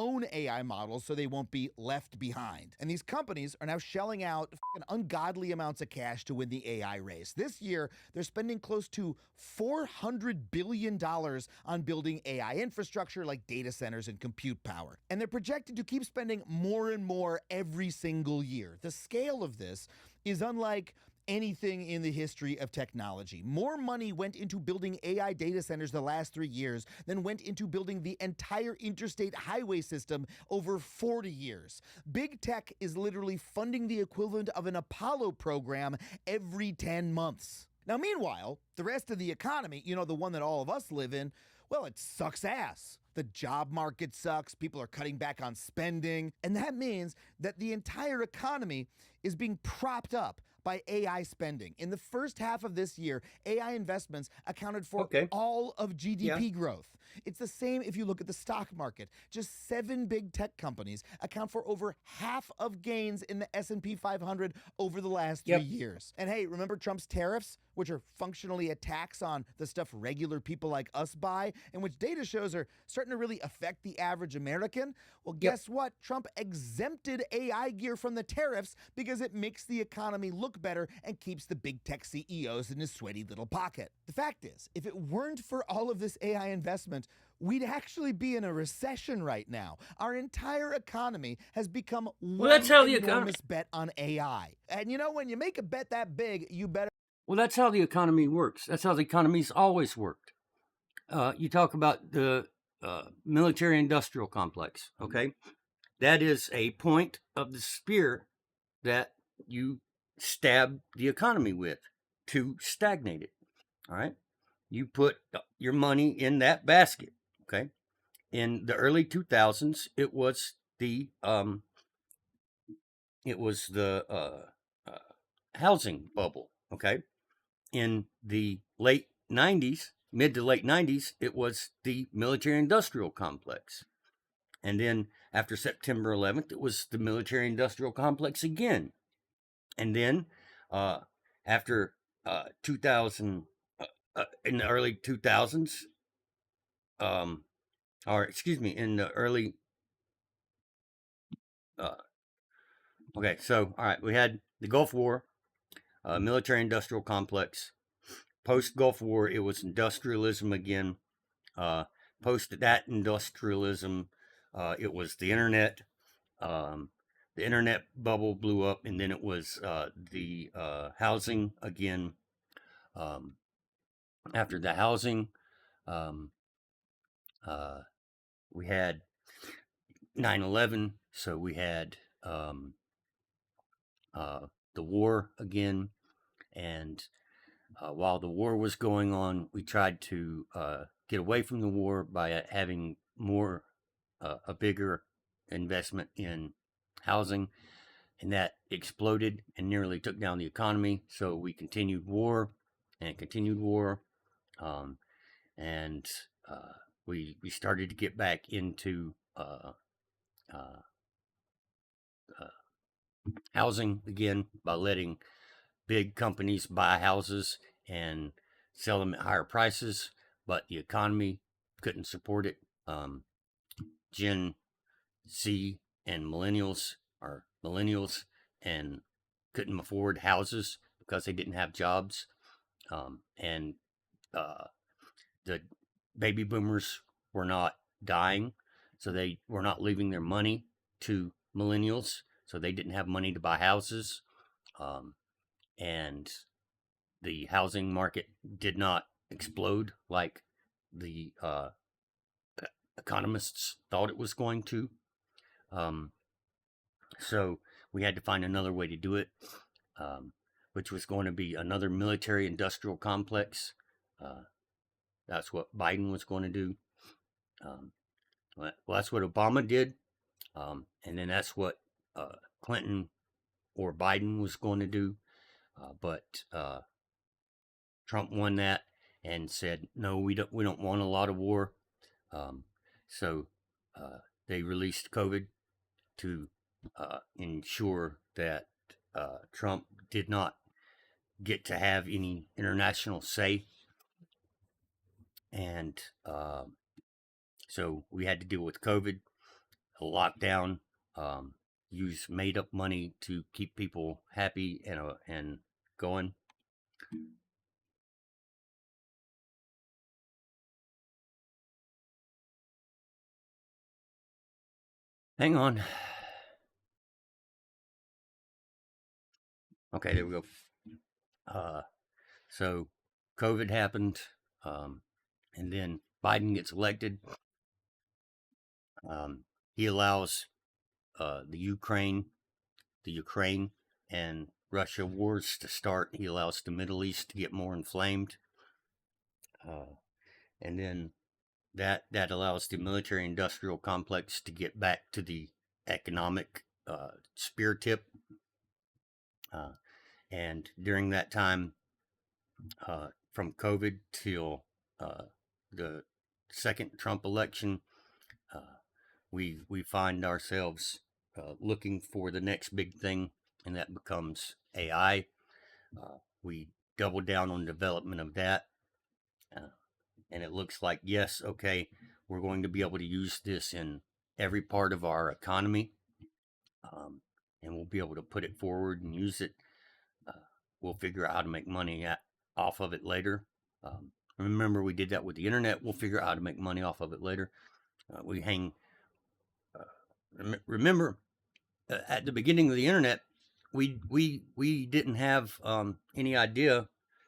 own AI models so they won't be left behind. And these companies are now shelling out ungodly amounts of cash to win the AI race. This year, they're spending close to $400 billion on building AI infrastructure like data centers and compute power. And they're projected to keep spending more and more every single year. The scale of this is unlike anything in the history of technology. More money went into building AI data centers the last 3 years than went into building the entire interstate highway system over 40 years. Big tech is literally funding the equivalent of an Apollo program every 10 months. Now, meanwhile, the rest of the economy, the one that all of us live in, well, it sucks ass. The job market sucks, people are cutting back on spending, and that means that the entire economy is being propped up by AI spending. In the first half of this year, AI investments accounted for all of GDP growth. It's the same if you look at the stock market. Just 7 big tech companies account for over half of gains in the S&P 500 over the last 3 years. And hey, remember Trump's tariffs, which are functionally a tax on the stuff regular people like us buy, and which data shows are starting to really affect the average American? Well, guess what? Trump exempted AI gear from the tariffs because it makes the economy look better and keeps the big tech CEOs in his sweaty little pocket. The fact is, if it weren't for all of this AI investment, we'd actually be in a recession right now. Our entire economy has become one enormous bet on AI. And when you make a bet that big, you better... Well, that's how the economy works. That's how the economy's always worked. You talk about the military-industrial complex, okay? That is a point of the spear that you stab the economy with to stagnate it, all right? You put your money in that basket, okay? In the early 2000s, it was the housing bubble, okay? In the late 90s, mid to late 90s, it was the military-industrial complex. And then after September 11th, it was the military-industrial complex again. And then after 2000, in the early 2000s, in the early... okay, so, all right, we had the Gulf War, military-industrial complex. Post-Gulf War, it was industrialism again. Post that industrialism, it was the internet. The internet bubble blew up, and then it was the housing again. After the housing, we had 9/11, so we had the war again, and while the war was going on, we tried to get away from the war by having a bigger investment in housing, and that exploded and nearly took down the economy. So we continued war, and we started to get back into housing again by letting big companies buy houses and sell them at higher prices, but the economy couldn't support it. Gen Z and millennials are millennials and couldn't afford houses because they didn't have jobs. And the baby boomers were not dying, so they were not leaving their money to millennials, so they didn't have money to buy houses. And the housing market did not explode like the economists thought it was going to. So we had to find another way to do it, which was going to be another military-industrial complex. That's what Biden was going to do. Well, that's what Obama did. And then that's what Clinton or Biden was going to do. But Trump won that and said, no, we don't want a lot of war. So they released COVID to ensure that Trump did not get to have any international say. And so we had to deal with COVID. a lockdown, use made up money to keep people happy and going. Hang on. Okay, there we go. So COVID happened, and then Biden gets elected. He allows the Ukraine and Russia wars to start. He allows the Middle East to get more inflamed, and then that allows the military-industrial complex to get back to the economic spear tip. And during that time, from COVID till the second Trump election, we find ourselves looking for the next big thing, and that becomes AI. We double down on development of that, and it looks like, yes, okay, we're going to be able to use this in every part of our economy, and we'll be able to put it forward and use it. We'll figure out how to make money off of it later. Remember, we did that with the internet. We'll figure out how to make money off of it later. We hang. Remember, at the beginning of the internet, we didn't have any idea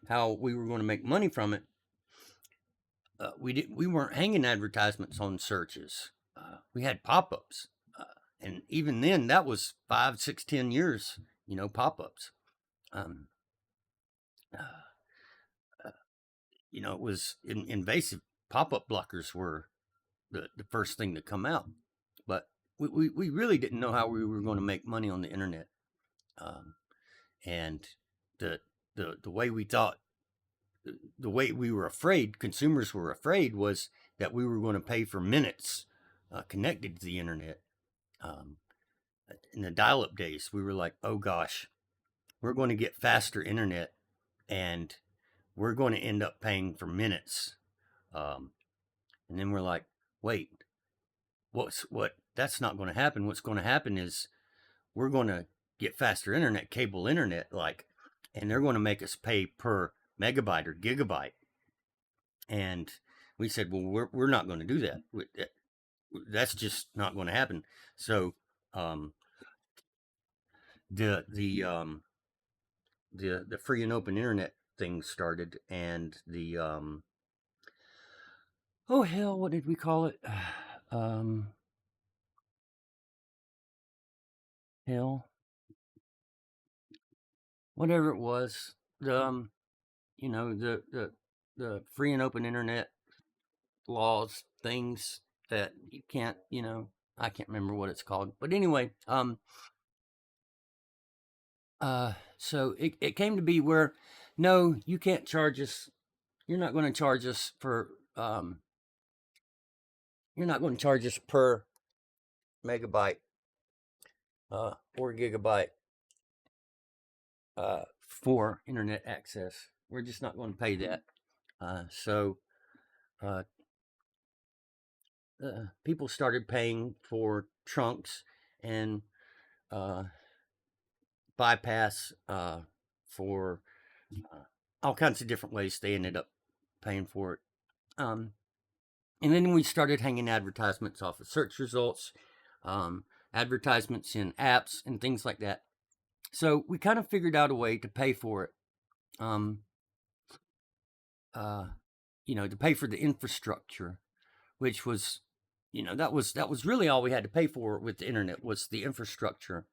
how we were going to make money from it. We weren't hanging advertisements on searches. We had pop-ups, and even then, that was 5, 6, 10 years. Pop-ups. It was invasive. Pop-up blockers were the first thing to come out, but we really didn't know how we were going to make money on the internet. And the way we thought, the way we were afraid, consumers were afraid, was that we were going to pay for minutes connected to the internet. In the dial-up days, we were like, oh gosh, we're going to get faster internet, and we're going to end up paying for minutes. And then we're like, wait, that's not going to happen. What's going to happen is we're going to get faster internet, cable internet, and they're going to make us pay per megabyte or gigabyte. And we said, well, we're not going to do that. That's just not going to happen. So the free and open internet thing started, and the oh hell, what did we call it? Hell, whatever it was, the the free and open internet laws, things that you can't, I can't remember what it's called, but anyway, so it came to be where, no, you can't charge us. You're not going to charge us for you're not going to charge us per megabyte or gigabyte for internet access. We're just not going to pay that. So people started paying for trunks and bypass for all kinds of different ways. They ended up paying for it. And then we started hanging advertisements off of search results, advertisements in apps and things like that. So we kind of figured out a way to pay for it. To pay for the infrastructure, which was, that was really all we had to pay for with the internet, was the infrastructure.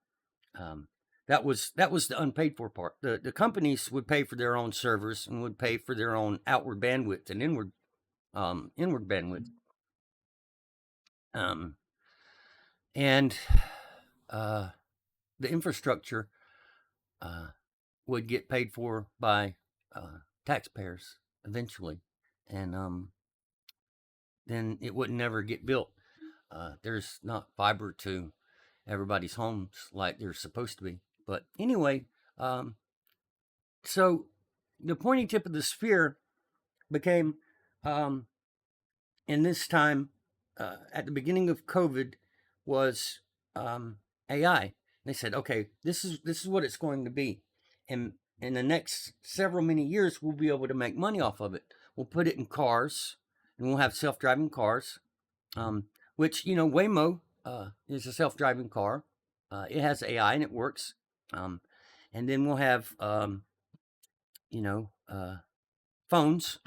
That was the unpaid for part. The companies would pay for their own servers and would pay for their own outward bandwidth and inward bandwidth. And the infrastructure would get paid for by taxpayers eventually, and then it would never get built. There's not fiber to everybody's homes like there's supposed to be. But anyway, so the pointy tip of the spear became, in this time, at the beginning of COVID, was AI. They said, okay, this is what it's going to be, and in the next several many years, we'll be able to make money off of it. We'll put it in cars, and we'll have self-driving cars, which Waymo is a self-driving car. It has AI and it works. And then we'll have you know phones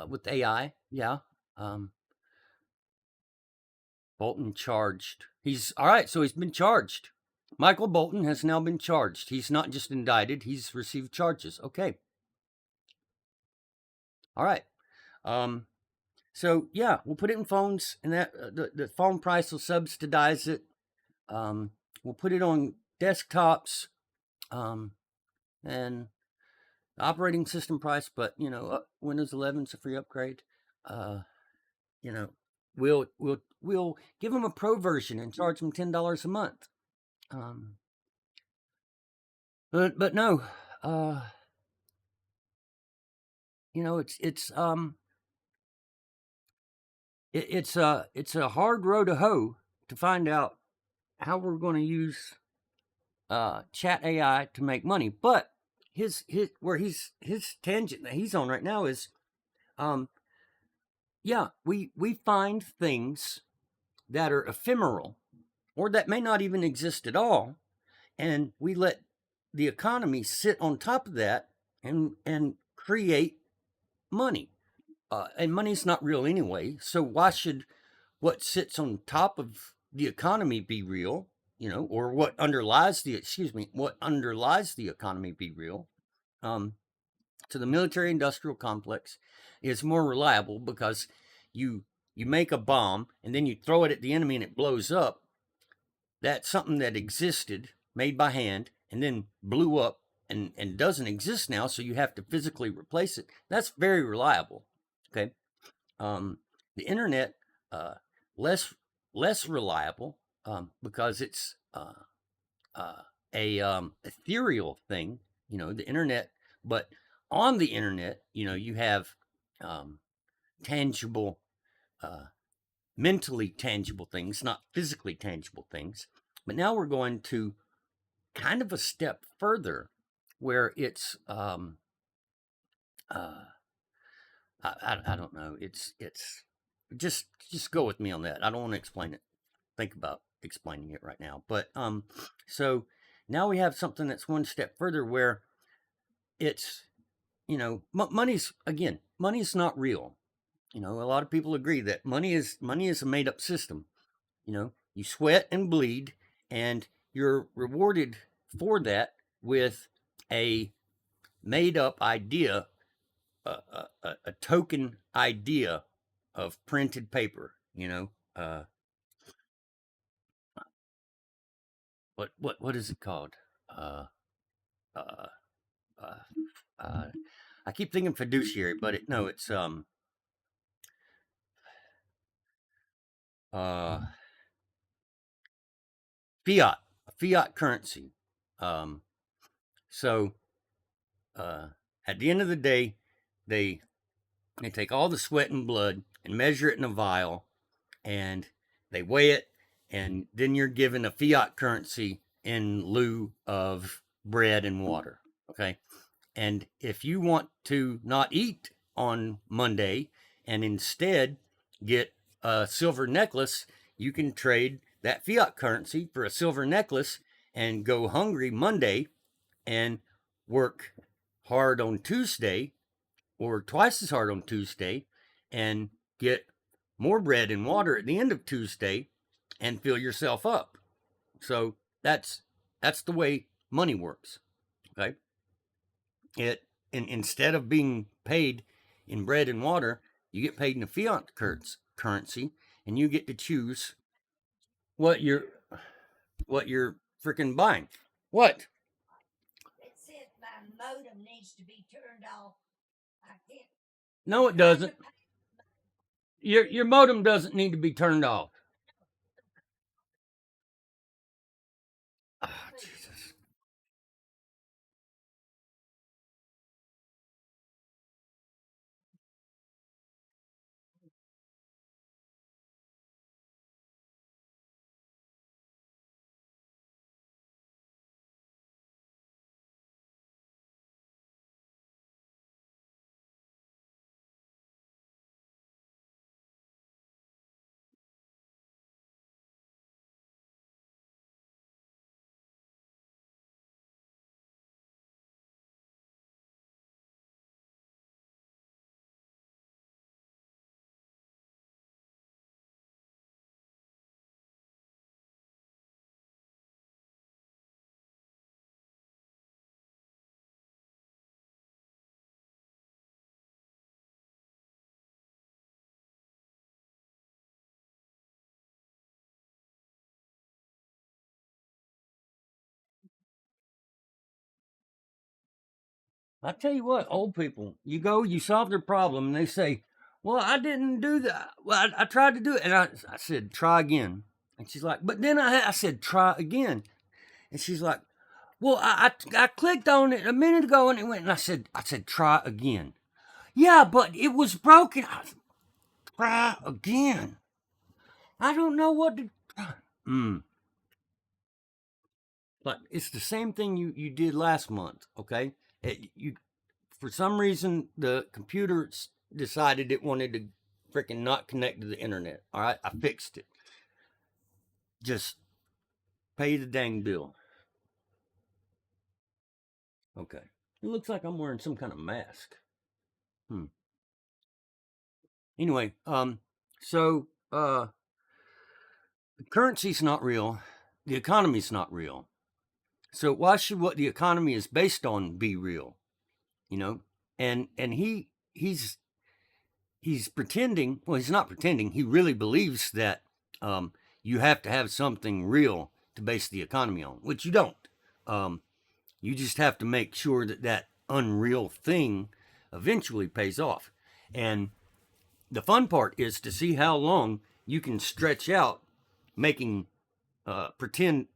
with AI. Yeah. Um, Bolton charged. He's all right. So he's been charged. Michael Bolton has now been charged. He's not just indicted. He's received charges. Okay. All right. So yeah, we'll put it in phones, and that the phone price will subsidize it. We'll put it on desktops, and operating system price, but Windows 11 is a free upgrade. Uh, you know, we'll give them a pro version and charge them $10 a month. But no, it's a hard row to hoe to find out how we're going to use chat AI to make money. But his tangent that he's on right now is, yeah, we find things that are ephemeral or that may not even exist at all, and we let the economy sit on top of that and create money. And money's not real anyway, so why should what sits on top of the economy be real? Or what underlies the economy be real? So the military industrial complex is more reliable because you make a bomb and then you throw it at the enemy and it blows up. That's something that existed, made by hand, and then blew up and doesn't exist now, so you have to physically replace it. That's very reliable. Okay. The internet, less reliable, because it's a ethereal thing. The internet, but on the internet, you have tangible, mentally tangible things, not physically tangible things. But now we're going to kind of a step further, where it's I don't know. It's just go with me on that. I don't want to explain it. Think about explaining it right now. But so now we have something that's one step further, where it's money's not real. A lot of people agree that money is a made up system. You sweat and bleed, and you're rewarded for that with a made up idea, a token idea of printed paper. What is it called? Uh, uh, uh, uh, I keep thinking fiduciary, but it's uh, fiat currency. Um, so at the end of the day, they take all the sweat and blood and measure it in a vial, and they weigh it, and then you're given a fiat currency in lieu of bread and water. Okay. And if you want to not eat on Monday and instead get a silver necklace, you can trade that fiat currency for a silver necklace and go hungry Monday and work hard on Tuesday, or twice as hard on Tuesday, and get more bread and water at the end of Tuesday and fill yourself up. So that's the way money works. Okay. Instead of being paid in bread and water, you get paid in a fiat currency, and you get to choose what you're freaking buying. What? It says my modem needs to be turned off. I can't. No, it doesn't. Your modem doesn't need to be turned off. Oh, Jesus. I tell you what, old people, you go, you solve their problem, and they say, "Well, I didn't do that. Well, I tried to do it," and I said, "Try again." And she's like, "But then I said, try again," and she's like, "Well, I clicked on it a minute ago, and it went." And I said, "Try again." Yeah, but it was broken. Try again. I don't know what to. But it's the same thing you did last month. Okay, you for some reason the computer decided it wanted to freaking not connect to the internet. All right, I fixed it. Just pay the dang bill. Okay. It looks like I'm wearing some kind of mask. Anyway, so the currency's not real. The economy's not real. So why should what the economy is based on be real? You know? And he's pretending. Well, he's not pretending. He really believes that you have to have something real to base the economy on, which you don't. You just have to make sure that that unreal thing eventually pays off. And the fun part is to see how long you can stretch out making pretend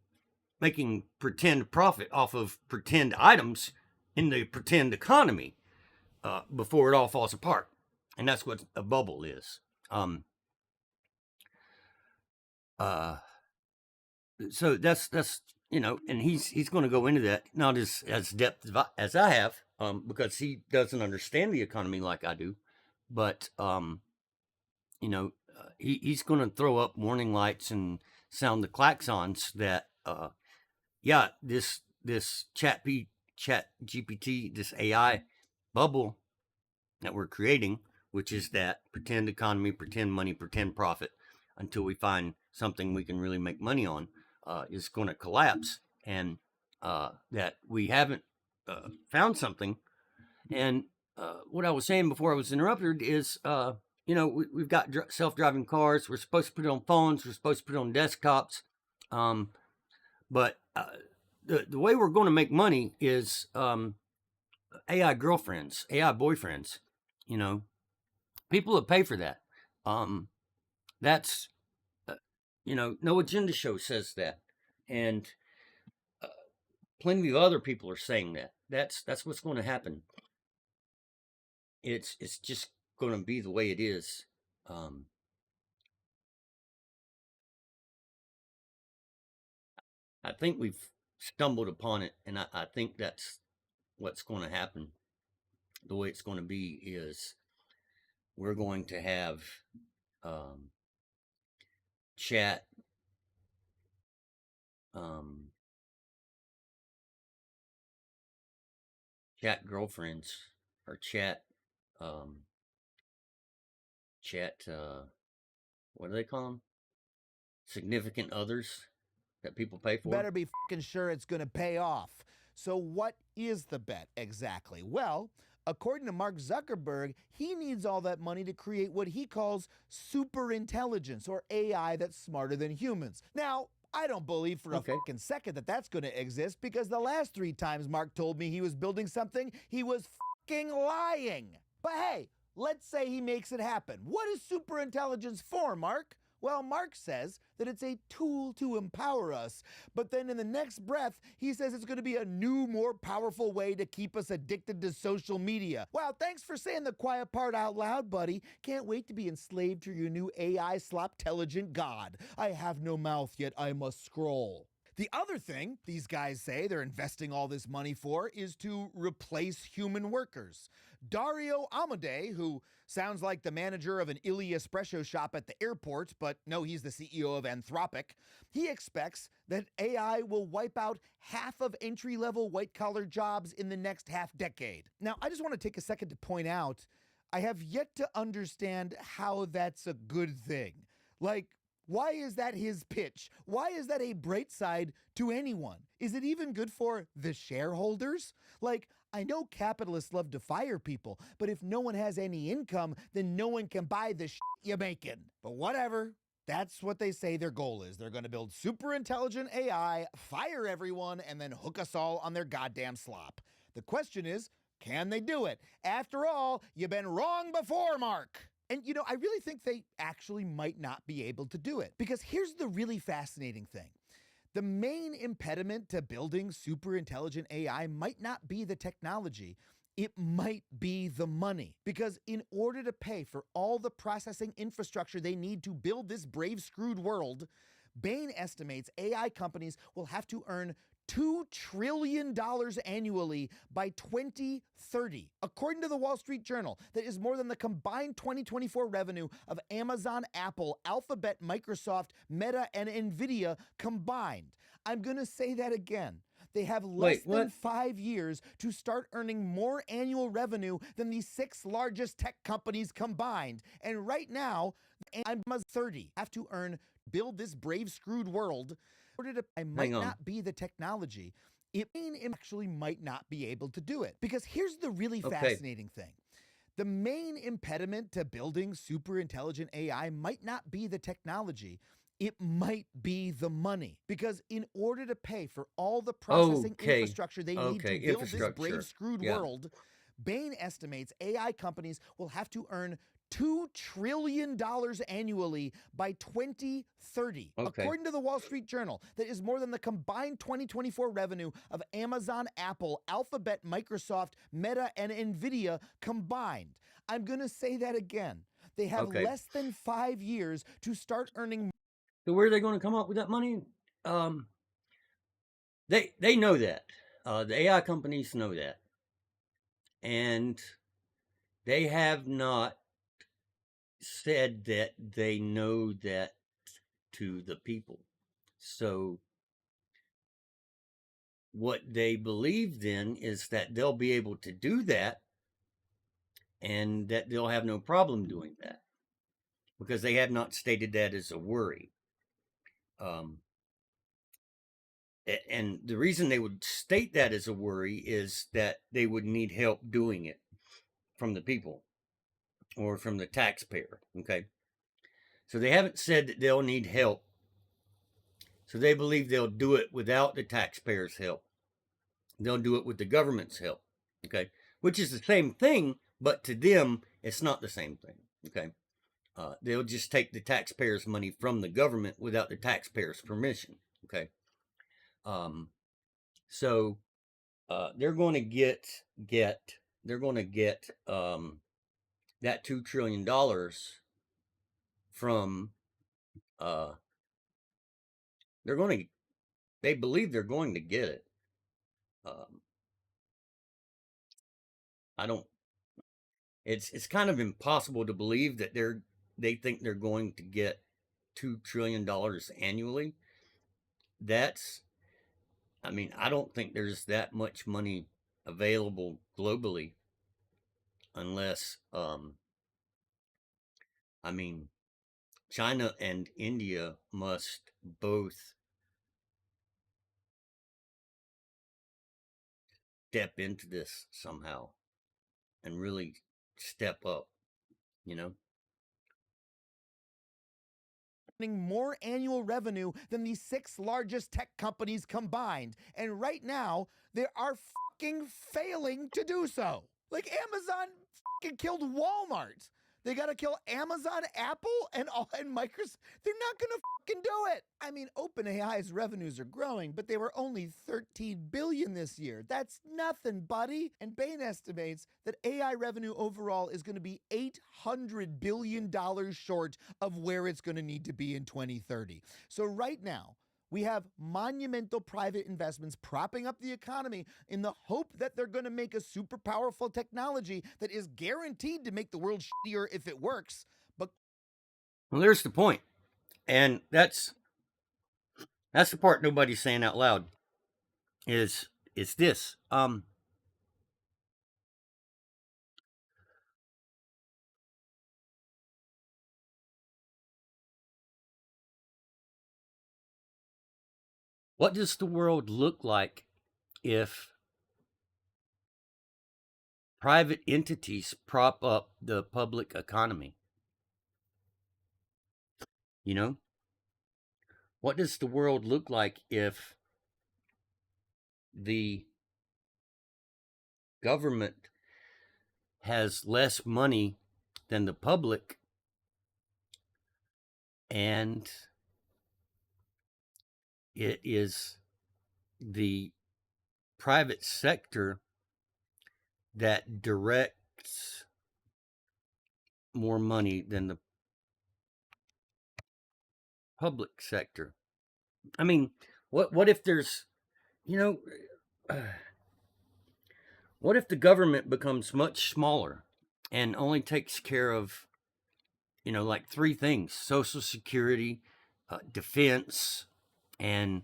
profit off of pretend items in the pretend economy before it all falls apart. And that's what a bubble is. So that's and he's going to go into that not as depth as I have, because he doesn't understand the economy like I do, but he's going to throw up warning lights and sound the klaxons that yeah, this chat GPT, this AI bubble that we're creating, which is that pretend economy, pretend money, pretend profit, until we find something we can really make money on, is going to collapse, and that we haven't found something. And what I was saying before I was interrupted is, we've got self-driving cars. We're supposed to put it on phones. We're supposed to put it on desktops. But the way we're going to make money is AI girlfriends, AI boyfriends. People that pay for that. That's No Agenda Show says that, and plenty of other people are saying that. That's what's going to happen. It's just going to be the way it is. I think we've stumbled upon it, and I think that's what's going to happen. The way it's going to be is we're going to have um, chat um, chat girlfriends, or um, chat what do they call them, significant others that people pay for. Better be fucking sure it's going to pay off. So what is the bet exactly? Well, according to Mark Zuckerberg, he needs all that money to create what he calls super intelligence, or AI that's smarter than humans. Now, I don't believe for a fucking second that that's going to exist, because the last 3 times Mark told me he was building something, he was fucking lying. But hey, let's say he makes it happen. What is super intelligence for, Mark? Well, Mark says that it's a tool to empower us, but then in the next breath, he says it's going to be a new, more powerful way to keep us addicted to social media. Wow, thanks for saying the quiet part out loud, buddy. Can't wait to be enslaved to your new AI slop-telligent god. I have no mouth, yet I must scroll. The other thing these guys say they're investing all this money for is to replace human workers. Dario Amodei, who sounds like the manager of an illy espresso shop at the airport, but no, he's the CEO of Anthropic, he expects that AI will wipe out half of entry-level white-collar jobs in the next half-decade. Now, I just want to take a second to point out, I have yet to understand how that's a good thing. Like, why is that his pitch? Why is that a bright side to anyone? Is it even good for the shareholders? Like, I know capitalists love to fire people, but if no one has any income, then no one can buy the shit you're making. But whatever. That's what they say their goal is. They're going to build super intelligent AI, fire everyone, and then hook us all on their goddamn slop. The question is, Can they do it? After all, you've been wrong before, Mark. And I really think they actually might not be able to do it. Because here's the really fascinating thing. The main impediment to building super intelligent AI might not be the technology. It might be the money. Because in order to pay for all the processing infrastructure they need to build this brave, screwed world, Bain estimates AI companies will have to earn $2 trillion annually by 2030. According to the Wall Street Journal, that is more than the combined 2024 revenue of Amazon, Apple, Alphabet, Microsoft, Meta, and Nvidia combined. I'm going to say that again. They have less than 5 years to start earning more annual revenue than the 6 largest tech companies combined. And right now, Amazon 30 have to build this brave, screwed world. I might not be the technology. It actually might not be able to do it. Because here's the really fascinating thing. The main impediment to building super intelligent AI might not be the technology. It might be the money. Because in order to pay for all the processing infrastructure they need to build this brave, screwed world, Bain estimates AI companies will have to earn $2 trillion annually by 2030. According to the Wall Street Journal, that is more than the combined 2024 revenue of Amazon, Apple, Alphabet, Microsoft, Meta, and Nvidia combined. I'm going to say that again. They have less than 5 years to start earning. So where are they going to come up with that money? They know that. The AI companies know that. And they have not said that they know that to the people. So what they believe then is that they'll be able to do that and that they'll have no problem doing that because they have not stated that as a worry. And the reason they would state that as a worry is that they would need help doing it from the people or from the taxpayer. Okay. So they haven't said that they'll need help. So they believe they'll do it without the taxpayers' help. They'll do it with the government's help. Okay. Which is the same thing, but to them, it's not the same thing. Okay. They'll just take the taxpayers' money from the government without the taxpayers' permission. Okay. So they're going to get that $2 trillion from they believe they're going to get it. It's kind of impossible to believe that they think they're going to get $2 trillion annually. I don't think there's that much money available globally unless China and India must both step into this somehow and really step up, more annual revenue than the 6 largest tech companies combined. And right now, they are fucking failing to do so. Like Amazon fucking killed Walmart. They got to kill Amazon, Apple, and Microsoft. They're not going to fucking do it. I mean, OpenAI's revenues are growing, but they were only $13 billion this year. That's nothing, buddy. And Bain estimates that AI revenue overall is going to be $800 billion short of where it's going to need to be in 2030. So right now, we have monumental private investments propping up the economy in the hope that they're going to make a super powerful technology that is guaranteed to make the world shittier if it works. But there's the point. And that's the part nobody's saying out loud is this. What does the world look like if private entities prop up the public economy? What does the world look like if the government has less money than the public, and it is the private sector that directs more money than the public sector. I mean, what if there's, you know, what if the government becomes much smaller and only takes care of, like three things: Social Security, defense, and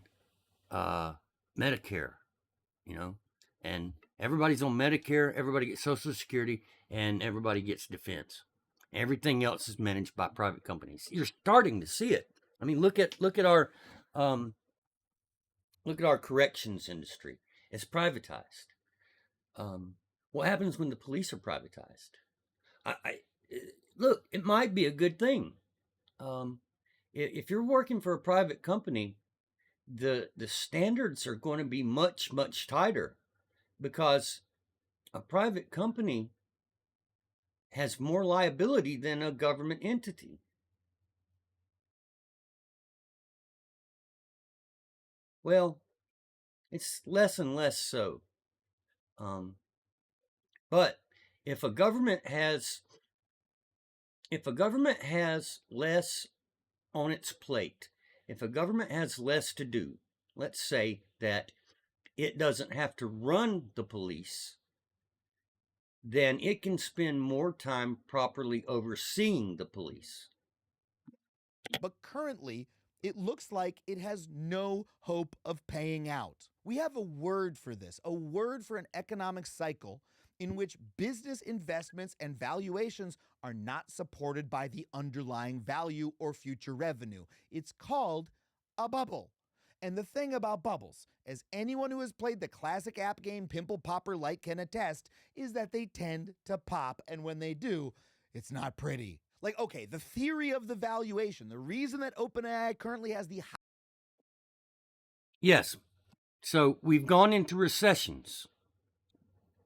Medicare, and everybody's on Medicare, everybody gets Social Security, and everybody gets defense. Everything else is managed by private companies. You're starting to see it. I mean, um, look at our corrections industry. It's privatized. What happens when the police are privatized? I look. It might be a good thing. If you're working for a private company, the standards are going to be much tighter, because a private company has more liability than a government entity. Well, it's less and less so. But if a government has less on its plate, if a government has less to do, let's say that it doesn't have to run the police, then it can spend more time properly overseeing the police. But currently, it looks like it has no hope of paying out. We have a word for this, a word for an economic cycle in which business investments and valuations are not supported by the underlying value or future revenue. It's called a bubble. And the thing about bubbles, as anyone who has played the classic app game Pimple Popper Light can attest, is that they tend to pop, and when they do, it's not pretty. Like, okay, the theory of the valuation, the reason that OpenAI currently has the Yes. So we've gone into recessions,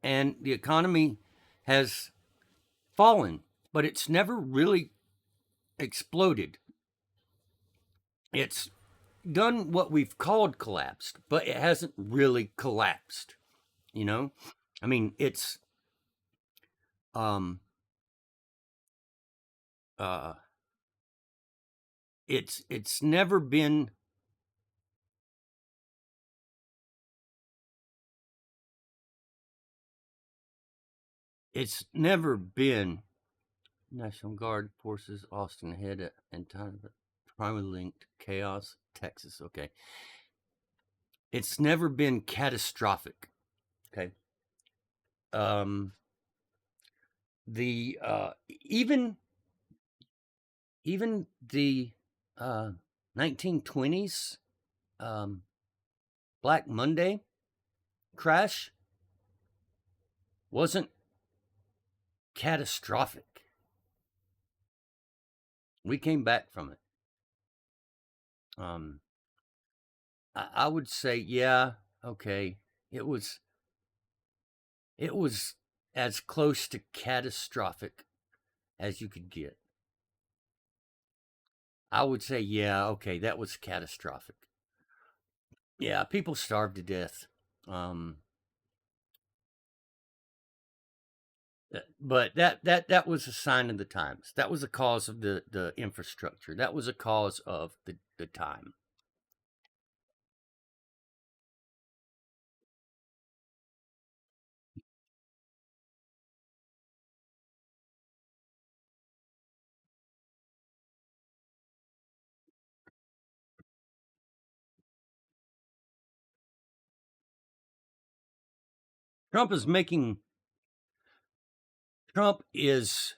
and the economy has fallen, but it's never really exploded. It's done what we've called collapsed, but it hasn't really collapsed. I mean, it's um uh it's never been National Guard forces Austin ahead and time of primarily linked chaos, Texas. Okay. It's never been catastrophic. Okay. The even the 1920s Black Monday crash wasn't catastrophic. We came back from it. I would say, yeah, okay. It was as close to catastrophic as you could get. I would say, yeah, okay, that was catastrophic. Yeah, people starved to death. But that was a sign of the times. That was a cause of the infrastructure. That was a cause of the time. Trump is making Trump is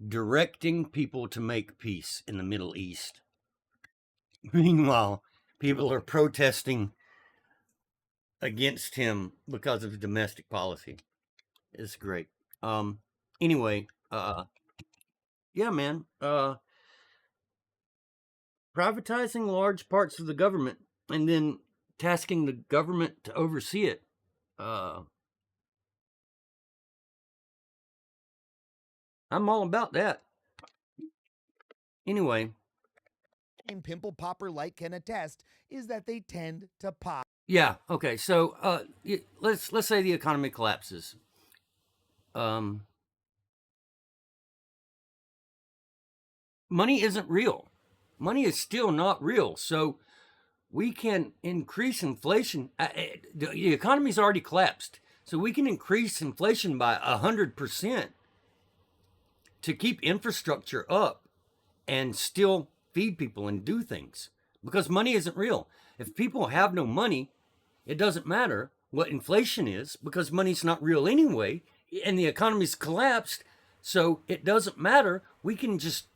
directing people to make peace in the Middle East. Meanwhile, people are protesting against him because of domestic policy. It's great. Anyway, yeah, man. Privatizing large parts of the government and then tasking the government to oversee it. I'm all about that. Anyway. Pimple popper like can attest is that they tend to pop. Yeah. Okay. So let's say the economy collapses. Money isn't real. Money is still not real. So we can increase inflation. The economy's already collapsed. So we can increase inflation by 100% to keep infrastructure up and still feed people and do things, because money isn't real. If people have no money, it doesn't matter what inflation is, because money's not real anyway, and the economy's collapsed. So it doesn't matter. We can just